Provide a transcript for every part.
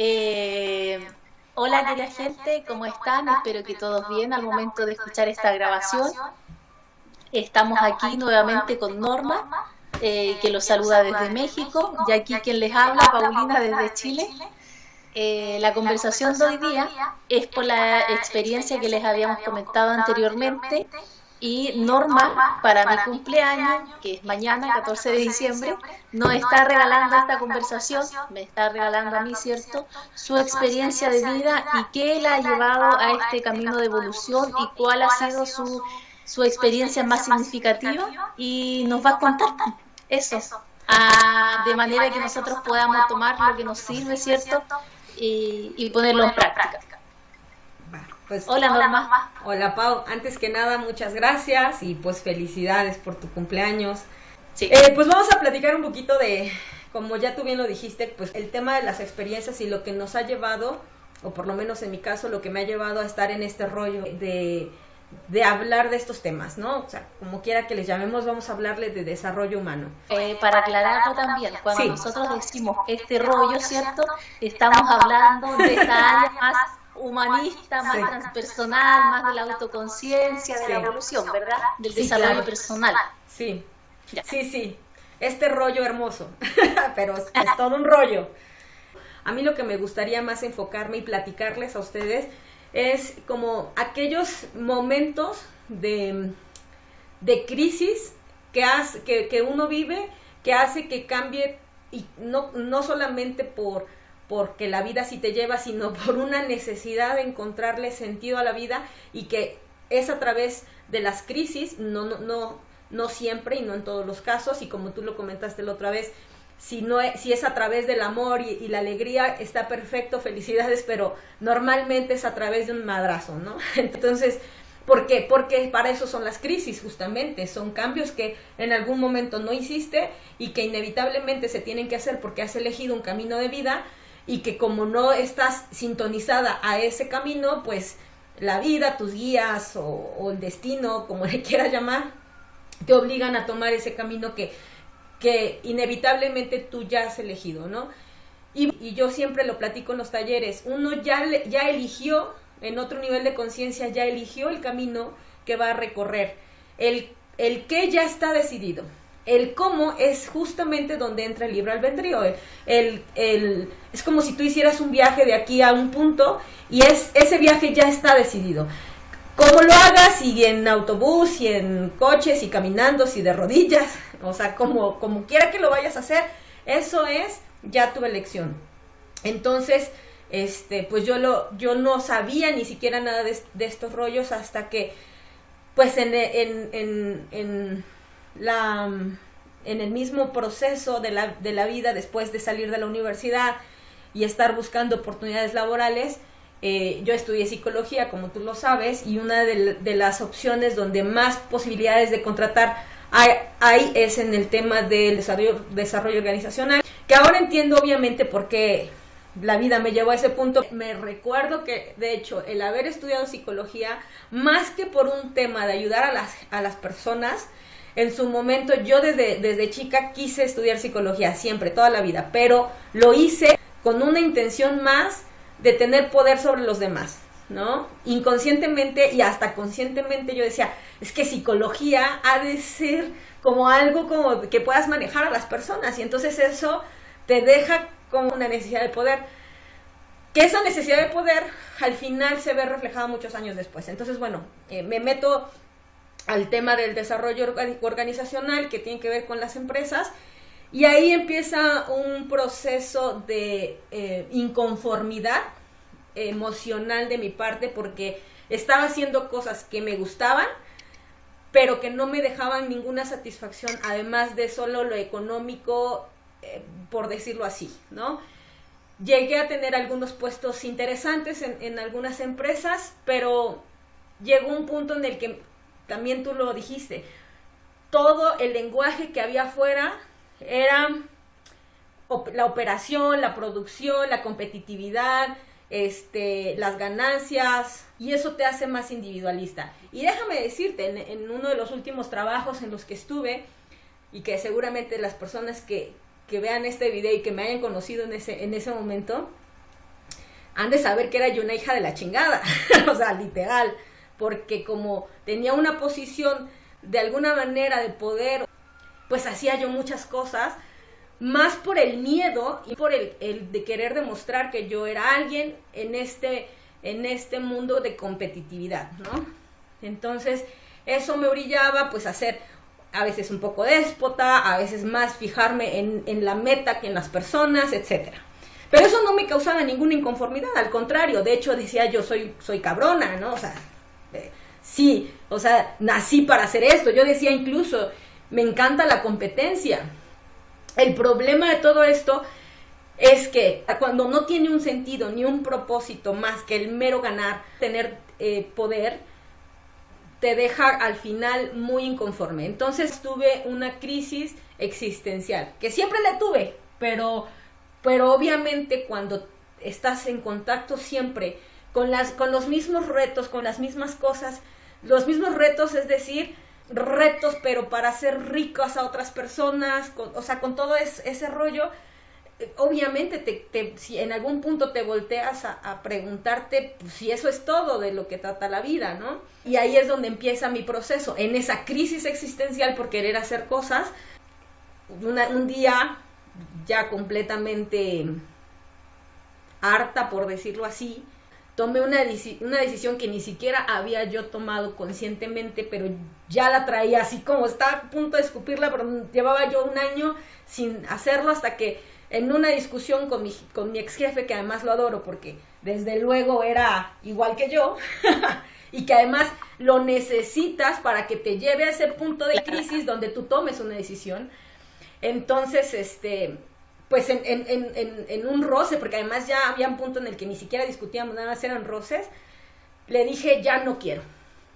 Eh, Hola querida gente, ¿cómo están? Espero que todos bien al momento de escuchar esta grabación. Estamos aquí nuevamente con Norma, que los saluda desde México, y aquí quien les habla, Paulina desde Chile. La conversación de hoy día es por la experiencia que les habíamos comentado anteriormente y Norma, para mi cumpleaños, que es mañana, 14 de diciembre, nos está regalando esta conversación, me está regalando a mí, ¿cierto?, su experiencia de vida y qué la ha llevado a este camino de evolución y cuál ha sido su experiencia más significativa y nos va a contar eso, de manera que nosotros podamos tomar lo que nos sirve, ¿cierto?, y ponerlo en práctica. Pues, hola Norma. Hola Pau, antes que nada muchas gracias y pues felicidades por tu cumpleaños. Sí. Pues vamos a platicar un poquito de, como ya tú bien lo dijiste, pues el tema de las experiencias y lo que nos ha llevado, o por lo menos en mi caso, lo que me ha llevado a estar en este rollo de hablar de estos temas, ¿no? O sea, como quiera que les llamemos, vamos a hablarles de desarrollo humano. Para aclararlo también, cuando Sí. nosotros decimos este rollo, ¿cierto?, estamos hablando de esta área más humanista, más Sí. transpersonal, más de la autoconciencia, de Sí. la evolución, ¿verdad? Del Sí, desarrollo claro. personal. Sí, Ya. sí, este rollo hermoso, pero es todo un rollo. A mí lo que me gustaría más enfocarme y platicarles a ustedes es como aquellos momentos de crisis que uno vive, que hace que cambie, y no solamente porque la vida sí te lleva, sino por una necesidad de encontrarle sentido a la vida, y que es a través de las crisis, no siempre y no en todos los casos, y como tú lo comentaste la otra vez, si es a través del amor y la alegría, está perfecto, felicidades, pero normalmente es a través de un madrazo, ¿no? Entonces, ¿por qué? Porque para eso son las crisis, justamente, son cambios que en algún momento no hiciste y que inevitablemente se tienen que hacer porque has elegido un camino de vida, y que como no estás sintonizada a ese camino, pues la vida, tus guías o el destino, como le quieras llamar, te obligan a tomar ese camino que inevitablemente tú ya has elegido, ¿no? Y yo siempre lo platico en los talleres, uno ya eligió, en otro nivel de conciencia, ya eligió el camino que va a recorrer. El qué ya está decidido. El cómo es justamente donde entra el libre albedrío. Es como si tú hicieras un viaje de aquí a un punto, y ese viaje ya está decidido. Cómo lo hagas, si en autobús, si en coches, si caminando, si de rodillas, o sea, como quiera que lo vayas a hacer, eso es ya tu elección. Entonces, pues yo no sabía ni siquiera nada de estos rollos hasta que, pues en el mismo proceso de la vida, después de salir de la universidad y estar buscando oportunidades laborales, yo estudié psicología, como tú lo sabes, y una de las opciones donde más posibilidades de contratar hay es en el tema del desarrollo organizacional, que ahora entiendo obviamente por qué la vida me llevó a ese punto. Me recuerdo que, de hecho, el haber estudiado psicología, más que por un tema de ayudar a las personas, en su momento yo desde chica quise estudiar psicología, siempre, toda la vida, pero lo hice con una intención más de tener poder sobre los demás, ¿no? Inconscientemente y hasta conscientemente yo decía, es que psicología ha de ser como algo como que puedas manejar a las personas, y entonces eso te deja como una necesidad de poder, que esa necesidad de poder al final se ve reflejada muchos años después. Entonces, bueno, me meto al tema del desarrollo organizacional, que tiene que ver con las empresas, y ahí empieza un proceso de inconformidad emocional de mi parte, porque estaba haciendo cosas que me gustaban, pero que no me dejaban ninguna satisfacción, además de solo lo económico, por decirlo así, ¿no? Llegué a tener algunos puestos interesantes en algunas empresas, pero llegó un punto en el que, también tú lo dijiste, todo el lenguaje que había afuera era la operación, la producción, la competitividad, las ganancias, y eso te hace más individualista. Y déjame decirte, en uno de los últimos trabajos en los que estuve, y que seguramente las personas que vean este video y que me hayan conocido en ese momento, han de saber que era yo una hija de la chingada, o sea, literal, porque como tenía una posición de alguna manera de poder, pues hacía yo muchas cosas, más por el miedo y por el de querer demostrar que yo era alguien en este mundo de competitividad, ¿no? Entonces, eso me orillaba pues a ser a veces un poco déspota, a veces más fijarme en la meta que en las personas, etcétera. Pero eso no me causaba ninguna inconformidad, al contrario, de hecho decía yo soy cabrona, ¿no? O sea, sí, o sea, nací para hacer esto. Yo decía incluso, me encanta la competencia. El problema de todo esto es que cuando no tiene un sentido ni un propósito más que el mero ganar, tener poder, te deja al final muy inconforme. Entonces tuve una crisis existencial, que siempre la tuve, pero obviamente cuando estás en contacto siempre con los mismos retos, con las mismas cosas, los mismos retos, es decir, retos pero para hacer ricas a otras personas, con todo ese rollo, obviamente si en algún punto te volteas a preguntarte pues, si eso es todo de lo que trata la vida, ¿no? Y ahí es donde empieza mi proceso, en esa crisis existencial por querer hacer cosas. Un día ya completamente harta, por decirlo así, tomé una decisión que ni siquiera había yo tomado conscientemente, pero ya la traía así como estaba a punto de escupirla, pero llevaba yo un año sin hacerlo hasta que en una discusión con mi ex jefe, que además lo adoro porque desde luego era igual que yo, y que además lo necesitas para que te lleve a ese punto de crisis donde tú tomes una decisión. Entonces, pues en un roce, porque además ya había un punto en el que ni siquiera discutíamos, nada más eran roces, le dije, ya no quiero,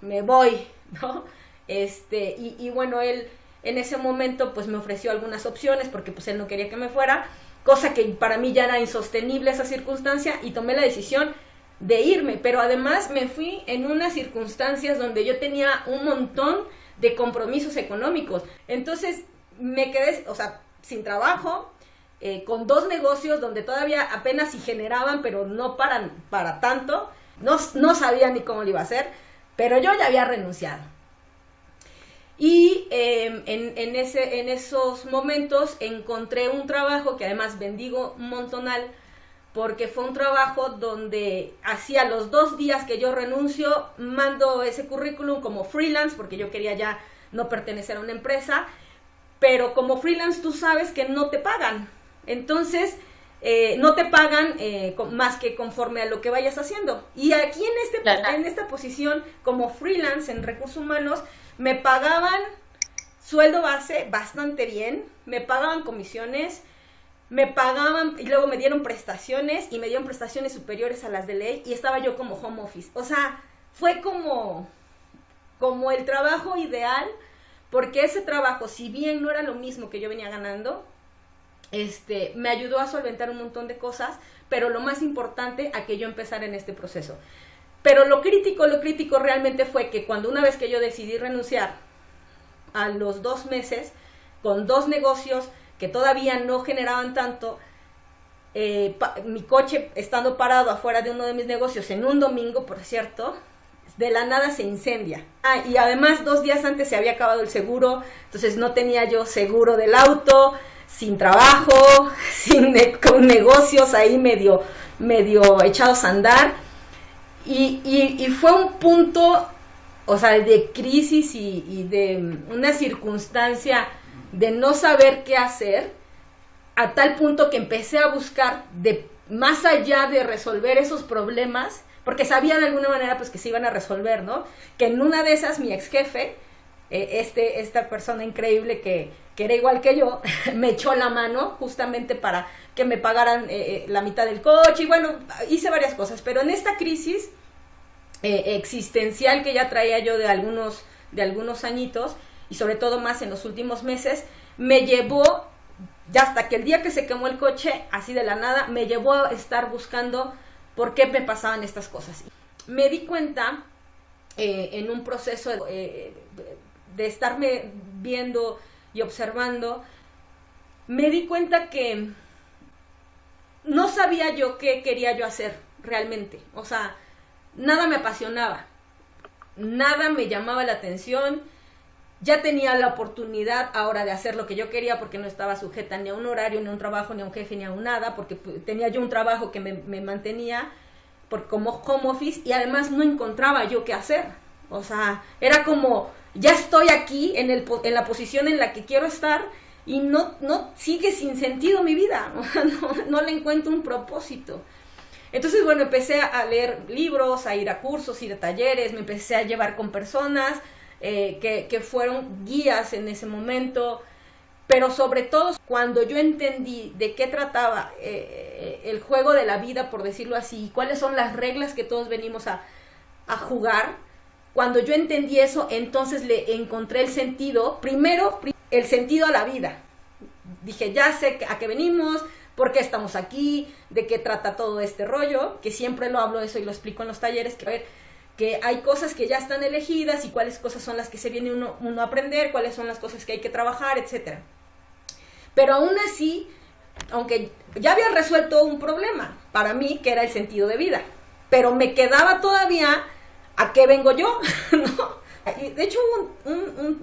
me voy, ¿no? Y bueno, él en ese momento pues me ofreció algunas opciones, porque pues él no quería que me fuera, cosa que para mí ya era insostenible esa circunstancia, y tomé la decisión de irme, pero además me fui en unas circunstancias donde yo tenía un montón de compromisos económicos. Entonces me quedé, o sea, sin trabajo, con 2 negocios donde todavía apenas si generaban, pero no para tanto, no sabía ni cómo lo iba a hacer, pero yo ya había renunciado. Y en esos momentos encontré un trabajo que además bendigo un montonal, porque fue un trabajo donde hacía los 2 días que yo renuncio, mando ese currículum como freelance, porque yo quería ya no pertenecer a una empresa, pero como freelance tú sabes que no te pagan, entonces no te pagan más que conforme a lo que vayas haciendo. Y aquí en esta posición como freelance en recursos humanos me pagaban sueldo base bastante bien, me pagaban comisiones, me pagaban y luego me dieron prestaciones y me dieron prestaciones superiores a las de ley, y estaba yo como home office. O sea, fue como el trabajo ideal, porque ese trabajo, si bien no era lo mismo que yo venía ganando, me ayudó a solventar un montón de cosas, pero lo más importante, a que yo empezara en este proceso. Pero lo crítico realmente fue que cuando una vez que yo decidí renunciar, a los 2 meses, con 2 negocios que todavía no generaban tanto, mi coche estando parado afuera de uno de mis negocios en un domingo, por cierto, de la nada se incendia. Y además 2 días antes se había acabado el seguro, entonces no tenía yo seguro del auto, sin trabajo, con negocios ahí medio echados a andar. Y fue un punto, o sea, de crisis y de una circunstancia de no saber qué hacer, a tal punto que empecé a buscar más allá de resolver esos problemas, porque sabía de alguna manera pues que se iban a resolver, ¿no? Que en una de esas mi ex jefe, esta persona increíble que era igual que yo, me echó la mano justamente para que me pagaran la mitad del coche, y bueno, hice varias cosas, pero en esta crisis existencial que ya traía yo de algunos añitos, y sobre todo más en los últimos meses, me llevó, ya hasta que el día que se quemó el coche, así de la nada, me llevó a estar buscando por qué me pasaban estas cosas. Me di cuenta en un proceso de estarme viendo y observando, me di cuenta que no sabía yo qué quería yo hacer realmente. O sea, nada me apasionaba, nada me llamaba la atención. Ya tenía la oportunidad ahora de hacer lo que yo quería porque no estaba sujeta ni a un horario, ni a un trabajo, ni a un jefe, ni a un nada, porque tenía yo un trabajo que me mantenía como home office y además no encontraba yo qué hacer. O sea, era como, ya estoy aquí en la posición en la que quiero estar y no sigue sin sentido mi vida. O sea, no le encuentro un propósito. Entonces, bueno, empecé a leer libros, a ir a cursos, ir a talleres, me empecé a llevar con personas que fueron guías en ese momento, pero sobre todo cuando yo entendí de qué trataba el juego de la vida, por decirlo así, cuáles son las reglas que todos venimos a jugar, cuando yo entendí eso, entonces le encontré el sentido, primero el sentido a la vida. Dije, ya sé a qué venimos, por qué estamos aquí, de qué trata todo este rollo, que siempre lo hablo eso y lo explico en los talleres, que hay cosas que ya están elegidas y cuáles cosas son las que se viene uno a aprender, cuáles son las cosas que hay que trabajar, etc. Pero aún así, aunque ya había resuelto un problema para mí, que era el sentido de vida, pero me quedaba todavía a qué vengo yo, ¿no? De hecho, hubo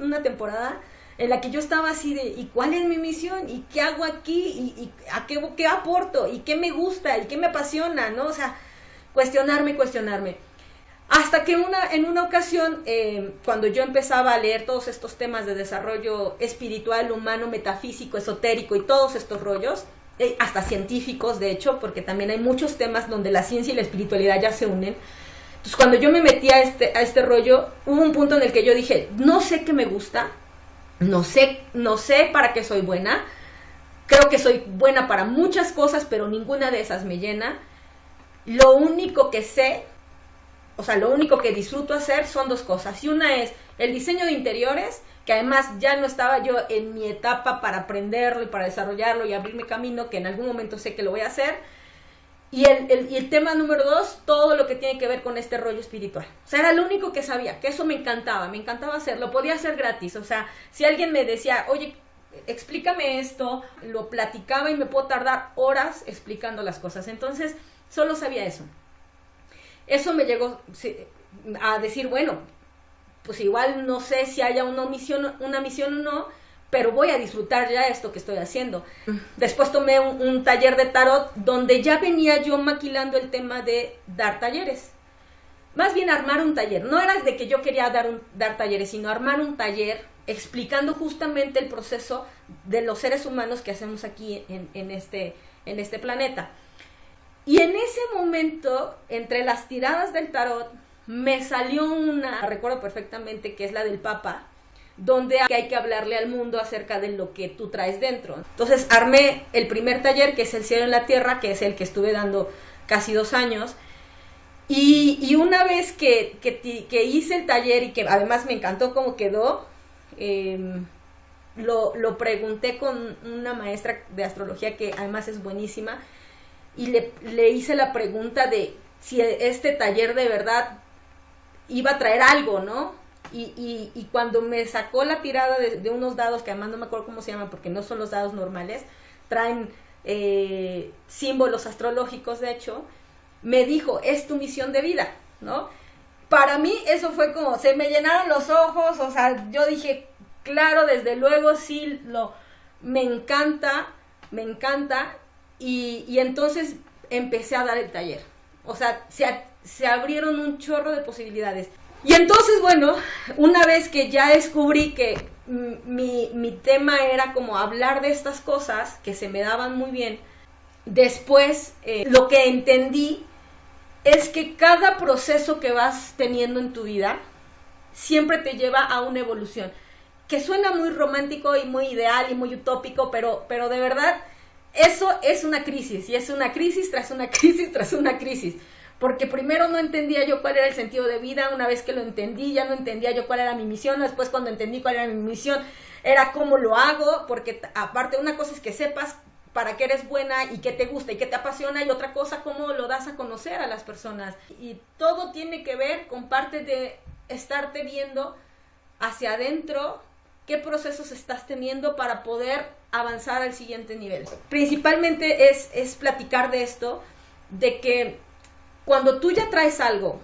una temporada en la que yo estaba así de, ¿y cuál es mi misión? ¿Y qué hago aquí? ¿Y a qué aporto? ¿Y qué me gusta? ¿Y qué me apasiona? ¿No? O sea, cuestionarme. Hasta que en una ocasión, cuando yo empezaba a leer todos estos temas de desarrollo espiritual, humano, metafísico, esotérico y todos estos rollos, hasta científicos, de hecho, porque también hay muchos temas donde la ciencia y la espiritualidad ya se unen. Entonces, cuando yo me metí a este rollo, hubo un punto en el que yo dije, no sé qué me gusta, no sé para qué soy buena, creo que soy buena para muchas cosas, pero ninguna de esas me llena. Lo único que sé, o sea, lo único que disfruto hacer son dos cosas. Y una es el diseño de interiores, que además ya no estaba yo en mi etapa para aprenderlo y para desarrollarlo y abrirme camino, que en algún momento sé que lo voy a hacer. Y el tema número 2, todo lo que tiene que ver con este rollo espiritual. O sea, era lo único que sabía, que eso me encantaba hacerlo, podía hacer gratis. O sea, si alguien me decía, oye, explícame esto, lo platicaba y me puedo tardar horas explicando las cosas. Entonces, solo sabía eso. Eso me llegó a decir, bueno, pues igual no sé si haya una misión o no, pero voy a disfrutar ya esto que estoy haciendo. Después tomé un taller de tarot donde ya venía yo maquilando el tema de dar talleres. Más bien armar un taller. No era de que yo quería dar talleres, sino armar un taller explicando justamente el proceso de los seres humanos que hacemos aquí en este planeta. Y en ese momento, entre las tiradas del tarot, me salió una, recuerdo perfectamente, que es la del Papa, donde hay que hablarle al mundo acerca de lo que tú traes dentro. Entonces armé el primer taller, que es El cielo en la tierra, que es el que estuve dando casi 2 años, y una vez que hice el taller y que además me encantó cómo quedó, lo pregunté con una maestra de astrología que además es buenísima, y le hice la pregunta de si este taller de verdad iba a traer algo, ¿no? Y cuando me sacó la tirada de unos dados, que además no me acuerdo cómo se llaman porque no son los dados normales, traen símbolos astrológicos, de hecho, me dijo, es tu misión de vida, ¿no? Para mí eso fue como, se me llenaron los ojos, o sea, yo dije, claro, desde luego, sí, me encanta, y entonces empecé a dar el taller. O sea, se abrieron un chorro de posibilidades. Y entonces, bueno, una vez que ya descubrí que mi tema era como hablar de estas cosas que se me daban muy bien, después lo que entendí es que cada proceso que vas teniendo en tu vida siempre te lleva a una evolución, que suena muy romántico y muy ideal y muy utópico, pero de verdad eso es una crisis, y es una crisis tras una crisis tras una crisis. Porque primero no entendía yo cuál era el sentido de vida, una vez que lo entendí ya no entendía yo cuál era mi misión, después cuando entendí cuál era mi misión era cómo lo hago, porque aparte una cosa es que sepas para qué eres buena y qué te gusta y qué te apasiona, y otra cosa cómo lo das a conocer a las personas. Y todo tiene que ver con parte de estarte viendo hacia adentro qué procesos estás teniendo para poder avanzar al siguiente nivel. Principalmente es platicar de esto, de que cuando tú ya traes algo,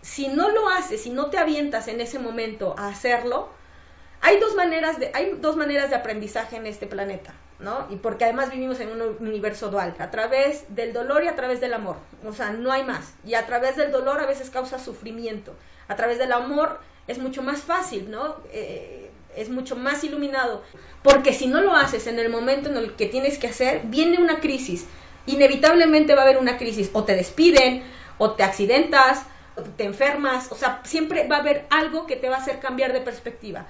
si no lo haces, si no te avientas en ese momento a hacerlo, hay dos maneras de aprendizaje en este planeta, ¿no? Y porque además vivimos en un universo dual, a través del dolor y a través del amor, o sea, no hay más. Y a través del dolor a veces causa sufrimiento, a través del amor es mucho más fácil, ¿no? Es mucho más iluminado, porque si no lo haces en el momento en el que tienes que hacer, viene una crisis, inevitablemente va a haber una crisis, o te despiden, o te accidentas, o te enfermas, o sea, siempre va a haber algo que te va a hacer cambiar de perspectiva,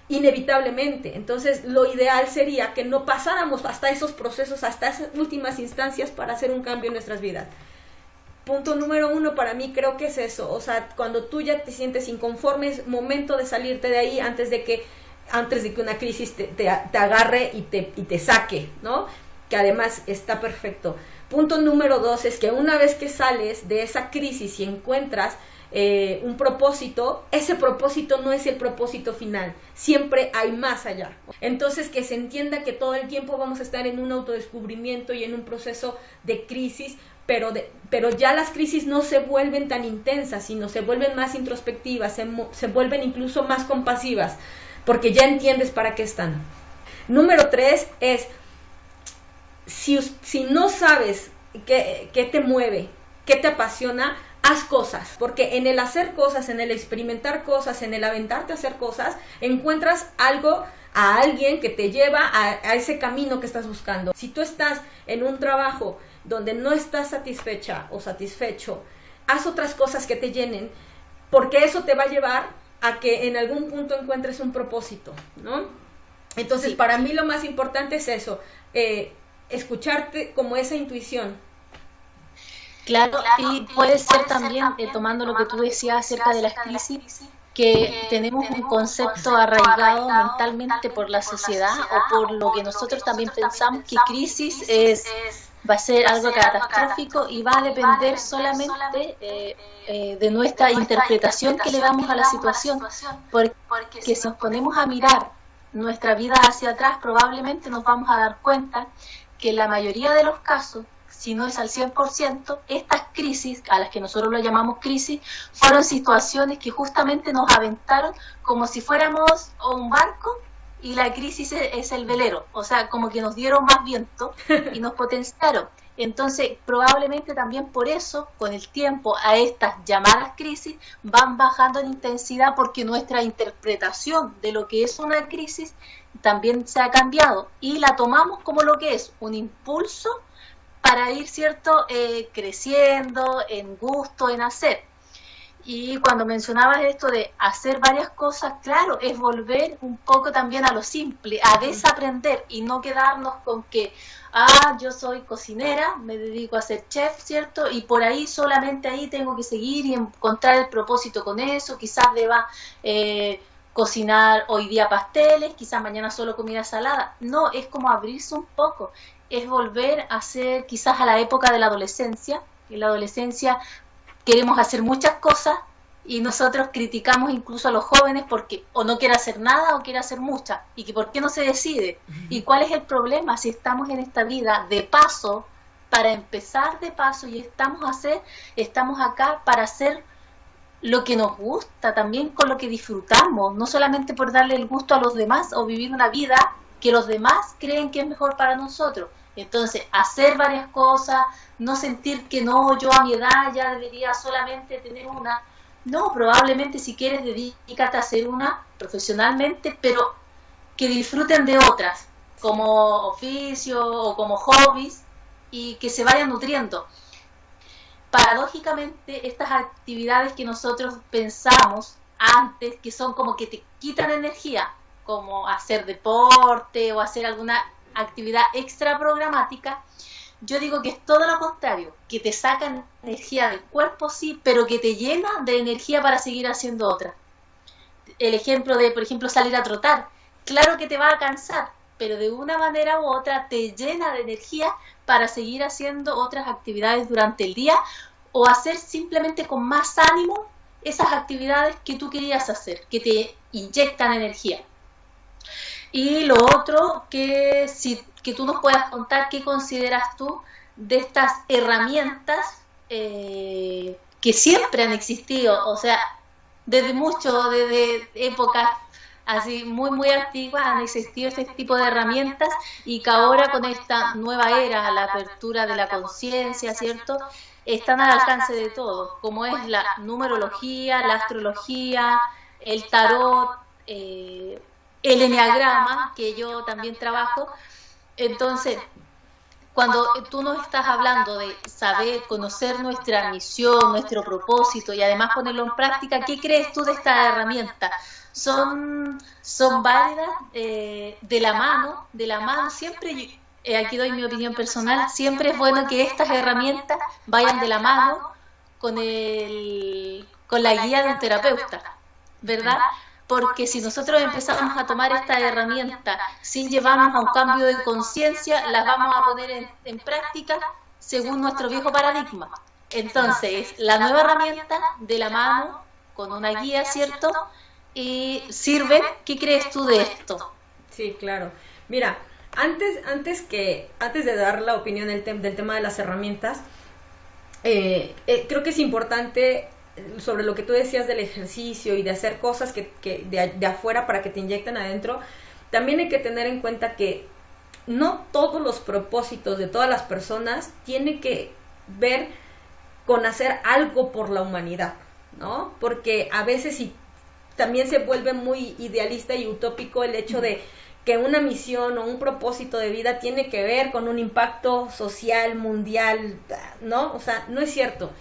inevitablemente. Entonces lo ideal sería que no pasáramos hasta esos procesos, hasta esas últimas instancias para hacer un cambio en nuestras vidas. Punto número 1 para mí creo que es eso, o sea, cuando tú ya te sientes inconforme, es momento de salirte de ahí antes de que una crisis te agarre y te saque, ¿no? Que además está perfecto. Punto número 2 es que una vez que sales de esa crisis y encuentras un propósito, ese propósito no es el propósito final, siempre hay más allá. Entonces que se entienda que todo el tiempo vamos a estar en un autodescubrimiento y en un proceso de crisis, pero ya las crisis no se vuelven tan intensas, sino se vuelven más introspectivas, se vuelven incluso más compasivas, porque ya entiendes para qué están. Número 3 es, si no sabes qué te mueve, qué te apasiona, haz cosas, porque en el hacer cosas, en el experimentar cosas, en el aventarte a hacer cosas, encuentras algo, a alguien que te lleva a ese camino que estás buscando. Si tú estás en un trabajo donde no estás satisfecha o satisfecho, haz otras cosas que te llenen, porque eso te va a llevar a que en algún punto encuentres un propósito, ¿no? Entonces, para mí lo más importante es eso, escucharte como esa intuición. Claro, y puede ser también, tomando lo que tú decías acerca de las crisis, que tenemos un concepto arraigado mentalmente por la sociedad o por lo que nosotros también pensamos que crisis va a ser algo catastrófico y va a depender solamente de nuestra interpretación que le damos a la situación, porque si nos ponemos a mirar nuestra vida hacia atrás, probablemente nos vamos a dar cuenta que en la mayoría de los casos, si no es al 100%, estas crisis, a las que nosotros lo llamamos crisis, fueron situaciones que justamente nos aventaron como si fuéramos un barco y la crisis es el velero, o sea, como que nos dieron más viento y nos potenciaron. Entonces, probablemente también por eso, con el tiempo, a estas llamadas crisis van bajando en intensidad porque nuestra interpretación de lo que es una crisis también se ha cambiado y la tomamos como lo que es, un impulso para ir, ¿cierto?, creciendo en gusto, en hacer. Y cuando mencionabas esto de hacer varias cosas, claro, es volver un poco también a lo simple, a desaprender y no quedarnos con que, yo soy cocinera, me dedico a ser chef, ¿cierto? Y por ahí, solamente ahí tengo que seguir y encontrar el propósito con eso, quizás deba cocinar hoy día pasteles, quizás mañana solo comida salada. No, es como abrirse un poco, es volver a ser quizás a la época de la adolescencia. En la adolescencia queremos hacer muchas cosas y nosotros criticamos incluso a los jóvenes porque o no quiere hacer nada o quiere hacer muchas y que por qué no se decide. ¿Y cuál es el problema? Si estamos en esta vida de paso, para empezar de paso y estamos acá para hacer lo que nos gusta, también con lo que disfrutamos, no solamente por darle el gusto a los demás o vivir una vida que los demás creen que es mejor para nosotros. Entonces, hacer varias cosas, no sentir que no, yo a mi edad ya debería solamente tener una. No, probablemente si quieres dedícate a hacer una profesionalmente, pero que disfruten de otras, como oficio o como hobbies, y que se vayan nutriendo. Paradójicamente, estas actividades que nosotros pensamos antes, que son como que te quitan energía, como hacer deporte o hacer alguna actividad extra programática, yo digo que es todo lo contrario, que te sacan energía del cuerpo, sí, pero que te llena de energía para seguir haciendo otra. El ejemplo de, por ejemplo, salir a trotar, claro que te va a cansar, pero de una manera u otra te llena de energía para seguir haciendo otras actividades durante el día o hacer simplemente con más ánimo esas actividades que tú querías hacer, que te inyectan energía. Y lo otro, que tú nos puedas contar qué consideras tú de estas herramientas que siempre han existido, o sea, desde épocas así muy antiguas han existido este tipo de herramientas y que ahora con esta nueva era, la apertura de la conciencia, ¿cierto? Están al alcance de todos, como es la numerología, la astrología, el tarot, el eneagrama, que yo también trabajo. Entonces, cuando tú nos estás hablando de saber, conocer nuestra misión, nuestro propósito y además ponerlo en práctica, ¿qué crees tú de esta herramienta? ¿Son válidas de la mano? Siempre, aquí doy mi opinión personal, siempre es bueno que estas herramientas vayan de la mano con la guía de un terapeuta, ¿verdad? Porque si nosotros empezamos a tomar esta herramienta sin llevarnos a un cambio de conciencia, las vamos a poner en práctica según nuestro viejo paradigma. Entonces, la nueva herramienta de la mano, con una guía, ¿cierto? Y sirve. ¿Qué crees tú de esto? Sí, claro. Mira, antes de dar la opinión del tema de las herramientas, creo que es importante sobre lo que tú decías del ejercicio y de hacer cosas que de afuera para que te inyecten adentro. También hay que tener en cuenta que no todos los propósitos de todas las personas tienen que ver con hacer algo por la humanidad, ¿no? Porque a veces sí también se vuelve muy idealista y utópico el hecho de que una misión o un propósito de vida tiene que ver con un impacto social, mundial, ¿no? O sea, no es cierto.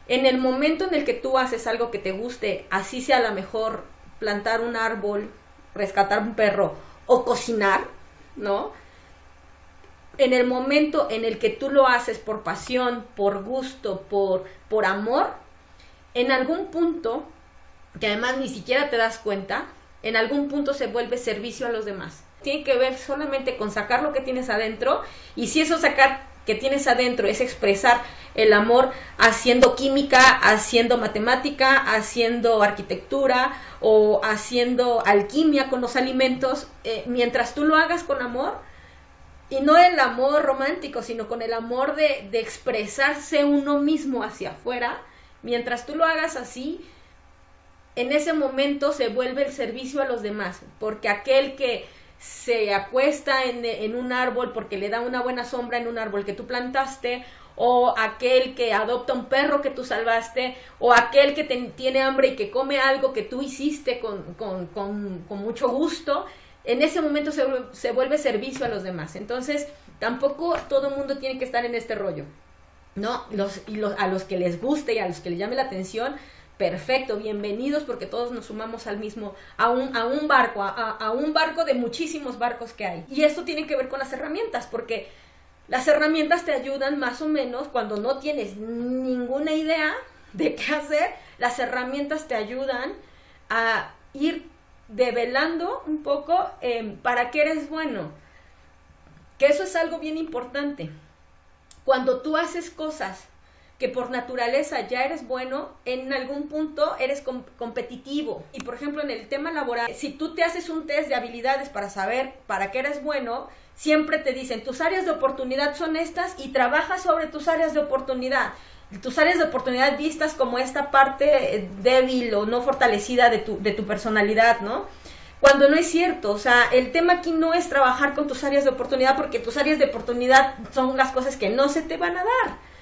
En el momento en el que tú haces algo que te guste, así sea a lo mejor plantar un árbol, rescatar un perro o cocinar, ¿no? En el momento en el que tú lo haces por pasión, por gusto, por amor, en algún punto, que además ni siquiera te das cuenta, en algún punto se vuelve servicio a los demás. Tiene que ver solamente con sacar lo que tienes adentro, y si eso sacar que tienes adentro es expresar el amor haciendo química, haciendo matemática, haciendo arquitectura o haciendo alquimia con los alimentos, mientras tú lo hagas con amor, y no el amor romántico, sino con el amor de expresarse uno mismo hacia afuera, mientras tú lo hagas así, en ese momento se vuelve el servicio a los demás, porque aquel que se acuesta en un árbol porque le da una buena sombra en un árbol que tú plantaste, o aquel que adopta un perro que tú salvaste, o aquel que tiene hambre y que come algo que tú hiciste con mucho gusto, en ese momento se vuelve servicio a los demás. Entonces tampoco todo el mundo tiene que estar en este rollo, ¿no? A los que les guste y a los que les llame la atención, perfecto, bienvenidos, porque todos nos sumamos al mismo, a un barco de muchísimos barcos que hay. Y esto tiene que ver con las herramientas, porque las herramientas te ayudan más o menos cuando no tienes ninguna idea de qué hacer. Las herramientas te ayudan a ir develando un poco para qué eres bueno, que eso es algo bien importante. Cuando tú haces cosas que por naturaleza ya eres bueno, en algún punto eres competitivo. Y por ejemplo en el tema laboral, si tú te haces un test de habilidades para saber para qué eres bueno, siempre te dicen tus áreas de oportunidad son estas y trabajas sobre tus áreas de oportunidad. Tus áreas de oportunidad vistas como esta parte débil o no fortalecida de tu personalidad, ¿no? Cuando no es cierto. O sea, el tema aquí no es trabajar con tus áreas de oportunidad, porque tus áreas de oportunidad son las cosas que no se te van a dar.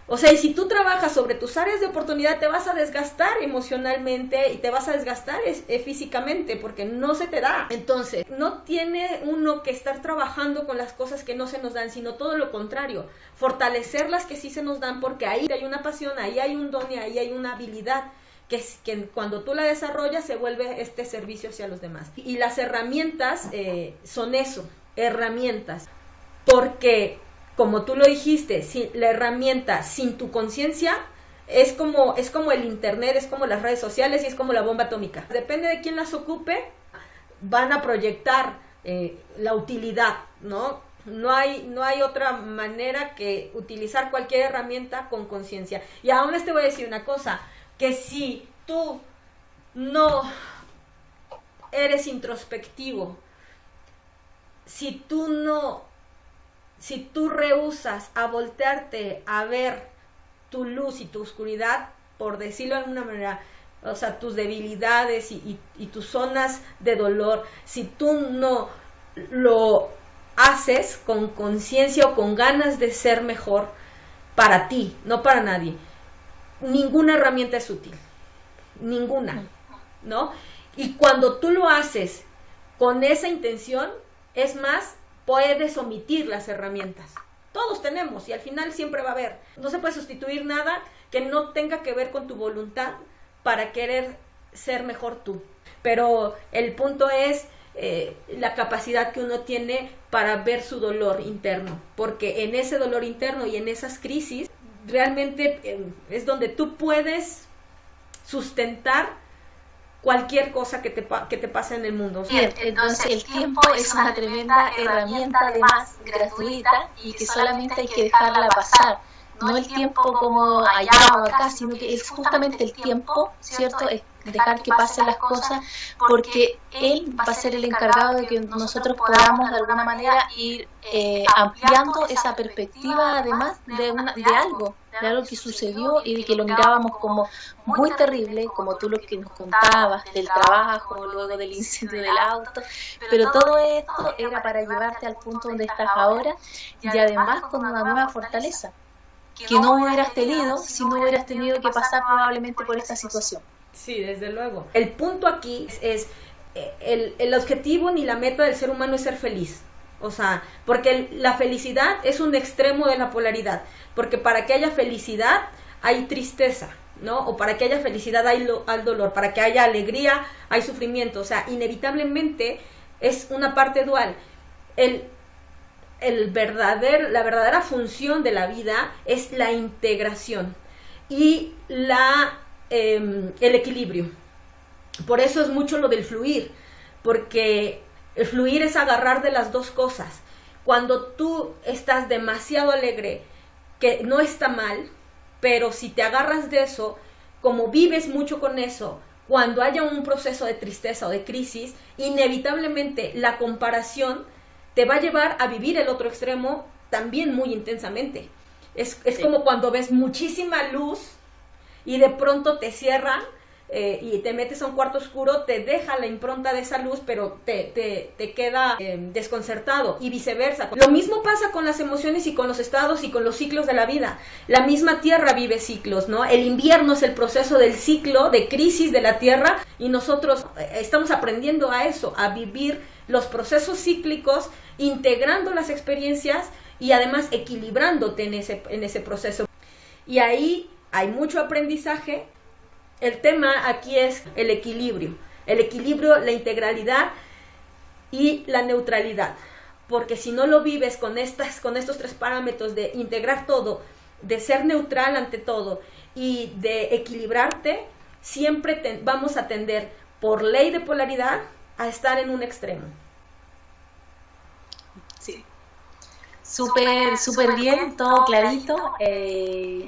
O sea, y si tú trabajas sobre tus áreas de oportunidad, te vas a desgastar emocionalmente y te vas a desgastar físicamente, porque no se te da. Entonces, no tiene uno que estar trabajando con las cosas que no se nos dan, sino todo lo contrario, fortalecer las que sí se nos dan, porque ahí hay una pasión, ahí hay un don y ahí hay una habilidad que cuando tú la desarrollas se vuelve este servicio hacia los demás. Y las herramientas son eso, herramientas, porque como tú lo dijiste, la herramienta sin tu conciencia es como el internet, es como las redes sociales y es como la bomba atómica. Depende de quién las ocupe, van a proyectar la utilidad, ¿no? No hay otra manera que utilizar cualquier herramienta con conciencia. Y aún te voy a decir una cosa, que si tú no eres introspectivo, si tú rehusas a voltearte a ver tu luz y tu oscuridad, por decirlo de alguna manera, o sea, tus debilidades y tus zonas de dolor, si tú no lo haces con conciencia o con ganas de ser mejor para ti, no para nadie, ninguna herramienta es útil, ninguna, ¿no? Y cuando tú lo haces con esa intención, es más, puedes omitir las herramientas. Todos tenemos y al final siempre va a haber. No se puede sustituir nada que no tenga que ver con tu voluntad para querer ser mejor tú. Pero el punto es la capacidad que uno tiene para ver su dolor interno, porque en ese dolor interno y en esas crisis realmente es donde tú puedes sustentar cualquier cosa que te pase en el mundo. Bien, entonces el tiempo es una tremenda herramienta, además gratuita, y que solamente hay que dejarla pasar. No el tiempo como allá o acá, sino que es justamente el tiempo, ¿cierto? Es dejar que pasen las cosas, porque él va a ser el encargado de que nosotros podamos de alguna manera ir ampliando esa perspectiva, además de algo que sucedió y de que lo mirábamos como muy terrible, como tú lo que nos contabas del trabajo, luego del incendio del auto, pero todo esto era para llevarte al punto donde estás ahora, y además con una nueva fortaleza que no hubieras tenido si no hubieras tenido que pasar probablemente por esta situación. Sí, desde luego. El punto aquí es el objetivo ni la meta del ser humano es ser feliz. O sea, porque la felicidad es un extremo de la polaridad. Porque para que haya felicidad hay tristeza, ¿no? O para que haya felicidad hay dolor. Para que haya alegría hay sufrimiento. O sea, inevitablemente es una parte dual. La verdadera función de la vida es la integración y el equilibrio. Por eso es mucho lo del fluir, porque el fluir es agarrar de las dos cosas. Cuando tú estás demasiado alegre, que no está mal, pero si te agarras de eso, como vives mucho con eso, cuando haya un proceso de tristeza o de crisis, inevitablemente la comparación te va a llevar a vivir el otro extremo también muy intensamente. Es como cuando ves muchísima luz y de pronto te cierran y te metes a un cuarto oscuro, te deja la impronta de esa luz, pero te queda desconcertado, y viceversa. Lo mismo pasa con las emociones y con los estados y con los ciclos de la vida. La misma Tierra vive ciclos, ¿no? El invierno es el proceso del ciclo de crisis de la Tierra, y nosotros estamos aprendiendo a eso, a vivir los procesos cíclicos, integrando las experiencias y además equilibrándote en ese proceso. Y ahí hay mucho aprendizaje. El tema aquí es el equilibrio, la integralidad y la neutralidad, porque si no lo vives con estos tres parámetros de integrar todo, de ser neutral ante todo y de equilibrarte, siempre vamos a tender, por ley de polaridad, a estar en un extremo. Sí. Súper bien, todo clarito.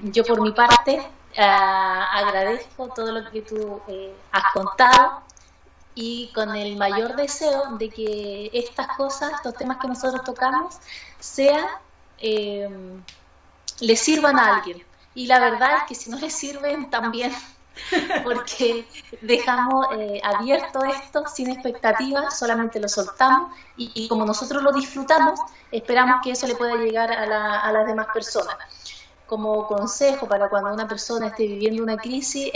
Yo por mi parte agradezco todo lo que tú has contado, y con el mayor deseo de que estas cosas, estos temas que nosotros tocamos, le sirvan a alguien. Y la verdad es que si no les sirven, también, porque dejamos abierto esto sin expectativas, solamente lo soltamos, y como nosotros lo disfrutamos, esperamos que eso le pueda llegar a las demás personas. Como consejo para cuando una persona esté viviendo una crisis,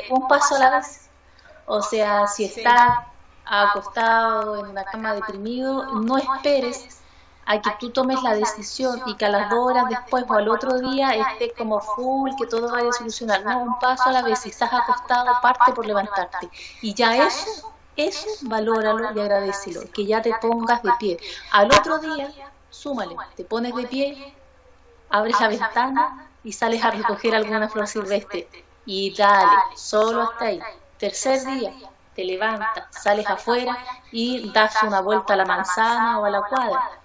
un paso a la vez. O sea, si estás acostado en una cama deprimido, no esperes a que tú tomes la decisión y que a las 2 horas después o al otro día estés como full, que todo vaya a solucionar. No, un paso a la vez. Si estás acostado, parte por levantarte. Y ya eso valóralo y agradécelo, que ya te pongas de pie. Al otro día, súmale, te pones de pie, abres la ventana y sales a recoger alguna flor silvestre. Y dale, solo hasta ahí. Tercer día, te levantas, sales afuera y das una vuelta a la manzana o a la cuadra.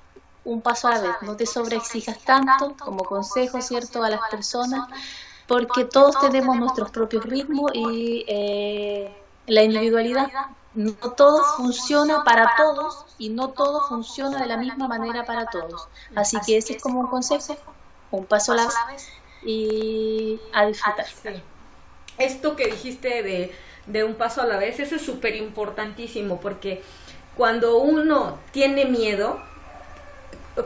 Un paso a la vez, no te sobreexijas tanto, como consejo, ¿cierto?, a las personas, porque todos tenemos nuestros propios ritmos y la individualidad. No todo funciona para todos y no todo funciona de la misma manera para todos. Así que ese es como un consejo, un paso a la vez. y a disfrutar. Sí. Esto que dijiste de un paso a la vez, eso es súper importantísimo, porque cuando uno tiene miedo,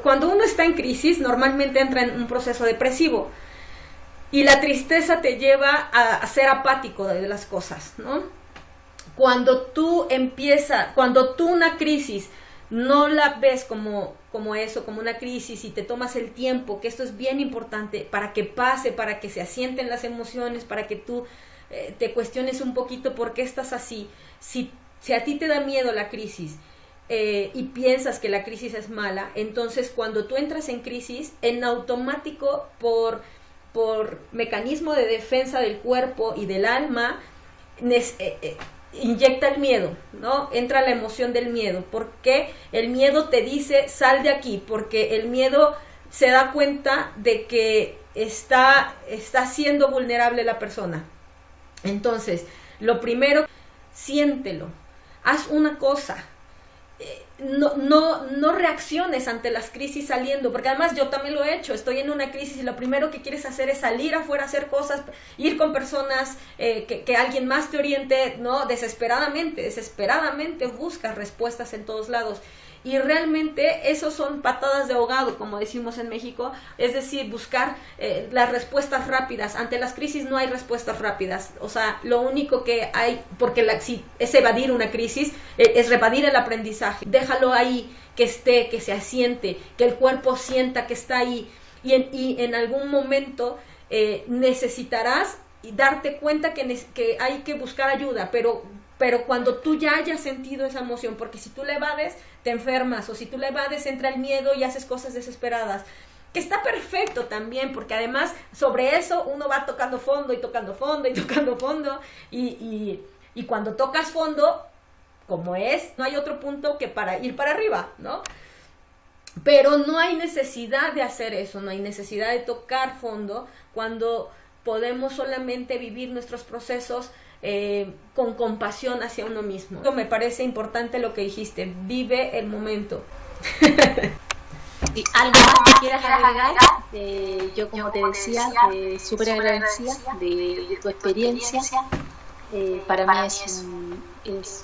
cuando uno está en crisis, normalmente entra en un proceso depresivo y la tristeza te lleva a ser apático de las cosas, ¿no? Cuando tú una crisis no la ves como eso, como una crisis, y te tomas el tiempo, que esto es bien importante, para que pase, para que se asienten las emociones, para que tú te cuestiones un poquito por qué estás así. Si a ti te da miedo la crisis y piensas que la crisis es mala, entonces cuando tú entras en crisis, en automático, por mecanismo de defensa del cuerpo y del alma, inyecta el miedo, ¿no? Entra la emoción del miedo, porque el miedo te dice sal de aquí, porque el miedo se da cuenta de que está siendo vulnerable la persona. Entonces, lo primero, siéntelo, haz una cosa, no reacciones ante las crisis saliendo, porque además yo también lo he hecho, estoy en una crisis y lo primero que quieres hacer es salir afuera a hacer cosas, ir con personas, que alguien más te oriente, ¿no? Desesperadamente buscas respuestas en todos lados, y realmente esos son patadas de ahogado, como decimos en México, es decir, buscar las respuestas rápidas. Ante las crisis no hay respuestas rápidas, o sea, lo único que hay, porque si es evadir una crisis, es evadir el aprendizaje. Déjalo ahí, que esté, que se asiente, que el cuerpo sienta que está ahí, y en algún momento necesitarás darte cuenta que hay que buscar ayuda, pero cuando tú ya hayas sentido esa emoción, porque si tú la evades, te enfermas, o si tú la evades, entra el miedo y haces cosas desesperadas, que está perfecto también, porque además sobre eso uno va tocando fondo y tocando fondo y tocando fondo, y cuando tocas fondo, como no hay otro punto que para ir para arriba, ¿no? Pero no hay necesidad de hacer eso, no hay necesidad de tocar fondo, cuando podemos solamente vivir nuestros procesos con compasión hacia uno mismo. Me parece importante lo que dijiste, vive el momento. ¿Y algo más que quieras agregar? Yo, como te decía, súper agradecida de tu experiencia. Para mí es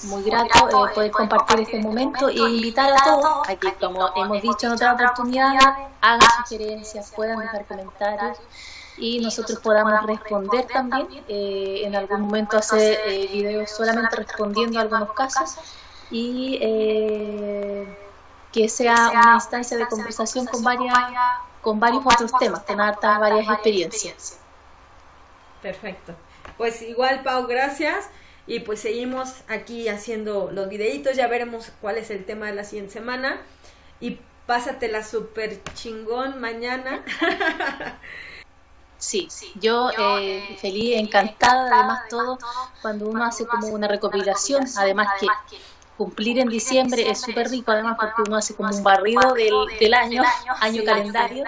muy grato poder compartir este momento, e invitar a todos a que, como hemos dicho en otras oportunidades, hagan sugerencias, puedan dejar comentarios y nosotros podamos responder también. En algún momento hacer videos solamente respondiendo a algunos casos, y que sea una instancia de conversación con varios otros temas, con varias experiencias. Perfecto. Pues igual, Pau, gracias, y pues seguimos aquí haciendo los videitos, ya veremos cuál es el tema de la siguiente semana, y pásatela súper chingón mañana. Sí, yo feliz, encantada. Además, todo cuando uno hace como una recopilación, además que cumplir en diciembre es súper rico, además porque uno hace como un barrido del año calendario,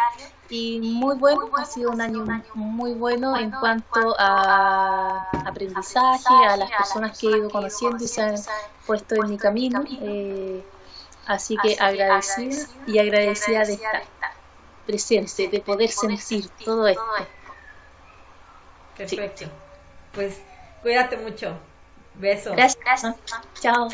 y muy bueno, ha sido un año muy bueno en cuanto a aprendizaje, a las personas que he ido conociendo y se han puesto en mi camino, así que agradecida de estar presente, de poder sentir todo esto. Perfecto. Sí. Pues cuídate mucho. Besos. Gracias. Chao.